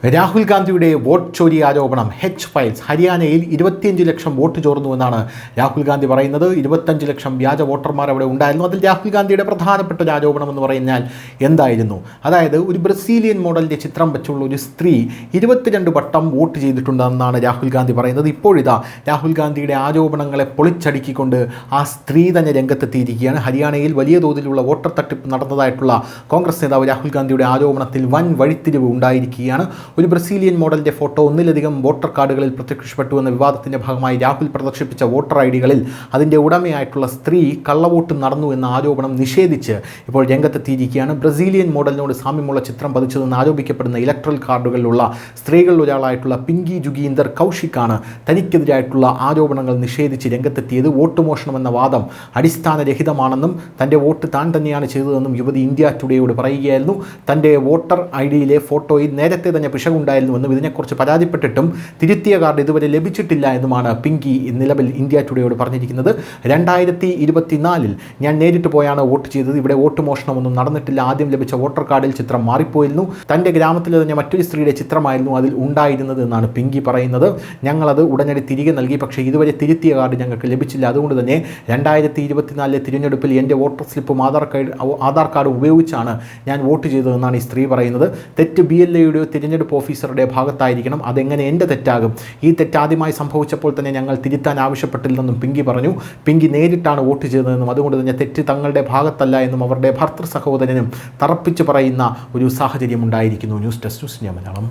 രാഹുൽ ഗാന്ധിയുടെ വോട്ട് ചോരി ആരോപണം ഫയൽസ് ഹരിയാനയിൽ 25 ലക്ഷം വോട്ട് ചോർന്നുവെന്നാണ് രാഹുൽ ഗാന്ധി പറയുന്നത്. 25 ലക്ഷം വ്യാജ വോട്ടർമാർ അവിടെ ഉണ്ടായിരുന്നു. അതിൽ രാഹുൽ ഗാന്ധിയുടെ പ്രധാനപ്പെട്ട ഒരു ആരോപണം എന്ന് പറഞ്ഞാൽ എന്തായിരുന്നു? അതായത് ഒരു ബ്രസീലിയൻ മോഡലിൻ്റെ ചിത്രം വെച്ചുള്ള ഒരു സ്ത്രീ 22 വട്ടം വോട്ട് ചെയ്തിട്ടുണ്ടെന്നാണ് രാഹുൽ ഗാന്ധി പറയുന്നത്. ഇപ്പോഴിതാ രാഹുൽ ഗാന്ധിയുടെ ആരോപണങ്ങളെ പൊളിച്ചടുക്കിക്കൊണ്ട് ആ സ്ത്രീ തന്നെ രംഗത്തെത്തിയിരിക്കുകയാണ്. ഹരിയാനയിൽ വലിയ തോതിലുള്ള വോട്ടർ തട്ടിപ്പ് നടന്നതായിട്ടുള്ള കോൺഗ്രസ് നേതാവ് രാഹുൽ ഗാന്ധിയുടെ ആരോപണത്തിൽ വൻ വഴിത്തിരിവ് ഉണ്ടായിരിക്കുകയാണ്. ഒരു ബ്രസീലിയൻ മോഡലിൻ്റെ ഫോട്ടോ ഒന്നിലധികം വോട്ടർ കാർഡുകളിൽ പ്രത്യക്ഷപ്പെട്ടു എന്ന വിവാദത്തിൻ്റെ ഭാഗമായി രാഹുൽ പ്രദർശിപ്പിച്ച വോട്ടർ ഐഡികളിൽ അതിൻ്റെ ഉടമയായിട്ടുള്ള സ്ത്രീ കള്ളവോട്ട് നടന്നു എന്ന ആരോപണം നിഷേധിച്ച് ഇപ്പോൾ രംഗത്തെത്തിയിരിക്കുകയാണ്. ബ്രസീലിയൻ മോഡലിനോട് സാമ്യമുള്ള ചിത്രം പതിച്ചതെന്ന് ആരോപിക്കപ്പെടുന്ന ഇലക്ട്രൽ കാർഡുകളിലുള്ള സ്ത്രീകളിൽ ഒരാളായിട്ടുള്ള പിങ്കി ജുഗീന്ദർ കൗശിക്കാണ് തനിക്കെതിരായിട്ടുള്ള ആരോപണങ്ങൾ നിഷേധിച്ച് രംഗത്തെത്തിയത്. വോട്ട് മോഷണം എന്ന വാദം അടിസ്ഥാനരഹിതമാണെന്നും തൻ്റെ വോട്ട് താൻ തന്നെയാണ് ചെയ്തതെന്നും യുവതി ഇന്ത്യ ടുഡേയോട് പറയുകയായിരുന്നു. തൻ്റെ വോട്ടർ ഐഡിയിലെ ഫോട്ടോയിൽ നേരത്തെ തന്നെ പിശകുണ്ടായിരുന്നുവെന്നും ഇതിനെക്കുറിച്ച് പരാതിപ്പെട്ടിട്ടും തിരുത്തിയ കാർഡ് ഇതുവരെ ലഭിച്ചിട്ടില്ല എന്നുമാണ് പിങ്കി നിലവിൽ ഇന്ത്യ ടുഡേയോട് പറഞ്ഞിരിക്കുന്നത്. 2024 ഞാൻ നേരിട്ട് പോയാണ് വോട്ട് ചെയ്തത്. ഇവിടെ വോട്ട് മോഷണമൊന്നും നടന്നിട്ടില്ല. ആദ്യം ലഭിച്ച വോട്ടർ കാർഡിൽ ചിത്രം മാറിപ്പോയിരുന്നു. തൻ്റെ ഗ്രാമത്തിൽ തന്നെ മറ്റൊരു സ്ത്രീയുടെ ചിത്രമായിരുന്നു അതിൽ ഉണ്ടായിരുന്നത് എന്നാണ് പിങ്കി പറയുന്നത്. ഞങ്ങളത് ഉടനടി തിരികെ നൽകി, പക്ഷേ ഇതുവരെ തിരുത്തിയ കാർഡ് ഞങ്ങൾക്ക് ലഭിച്ചില്ല. അതുകൊണ്ട് തന്നെ 2024 തിരഞ്ഞെടുപ്പിൽ എൻ്റെ വോട്ടർ സ്ലിപ്പും ആധാർ കാർഡും ഉപയോഗിച്ചാണ് ഞാൻ വോട്ട് ചെയ്തതെന്നാണ് ഈ സ്ത്രീ പറയുന്നത്. തെറ്റ് BLAയുടെ തിരഞ്ഞെടുപ്പ് ഓഫീസറുടെ ഭാഗത്തായിരിക്കണം. അതെങ്ങനെ എൻ്റെ തെറ്റാകും? ഈ തെറ്റാദ്യമായി സംഭവിച്ചപ്പോൾ തന്നെ ഞങ്ങൾ തിരുത്താൻ ആവശ്യപ്പെട്ടില്ലെന്നും പിങ്കി പറഞ്ഞു. പിങ്കി നേരിട്ടാണ് വോട്ട് ചെയ്തതെന്നും അതുകൊണ്ട് തന്നെ തെറ്റ് തങ്ങളുടെ ഭാഗത്തല്ല എന്നും അവരുടെ ഭർത്തൃ സഹോദരനും തറപ്പിച്ച് പറയുന്ന ഒരു സാഹചര്യം ഉണ്ടായിരിക്കുന്നു. News desk news India Malayalam.